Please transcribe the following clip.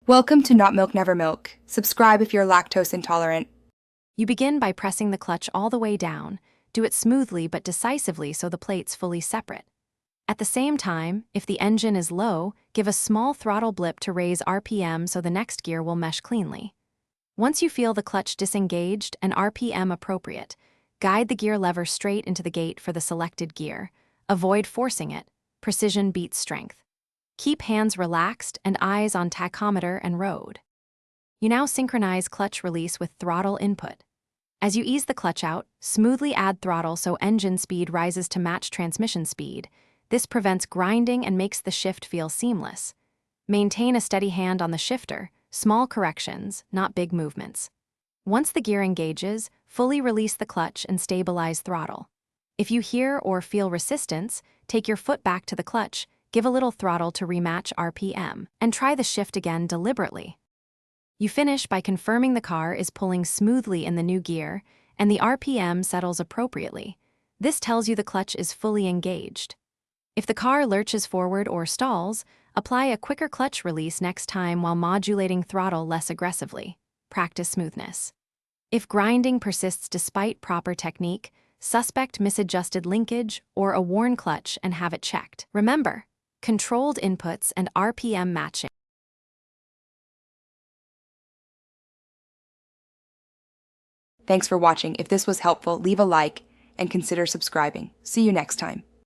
Welcome to Not Milk Never Milk. Subscribe if you're lactose intolerant. You begin by pressing the clutch all the way down. Do it smoothly but decisively so the plate's fully separate. At the same time, if the engine is low, give a small throttle blip to raise RPM so the next gear will mesh cleanly. Once you feel the clutch disengaged and RPM appropriate, guide the gear lever straight into the gate for the selected gear. Avoid forcing it. Precision beats strength. Keep hands relaxed and eyes on tachometer and road. You now synchronize clutch release with throttle input. As you ease the clutch out, smoothly add throttle so engine speed rises to match transmission speed. This prevents grinding and makes the shift feel seamless. Maintain a steady hand on the shifter, small corrections, not big movements. Once the gear engages, fully release the clutch and stabilize throttle. If you hear or feel resistance, take your foot back to the clutch, give a little throttle to rematch RPM, and try the shift again deliberately. You finish by confirming the car is pulling smoothly in the new gear, and the RPM settles appropriately. This tells you the clutch is fully engaged. If the car lurches forward or stalls, apply a quicker clutch release next time while modulating throttle less aggressively. Practice smoothness. If grinding persists despite proper technique, suspect misadjusted linkage or a worn clutch and have it checked. Remember, controlled inputs and RPM matching. Thanks for watching. If this was helpful, leave a like and consider subscribing. See you next time.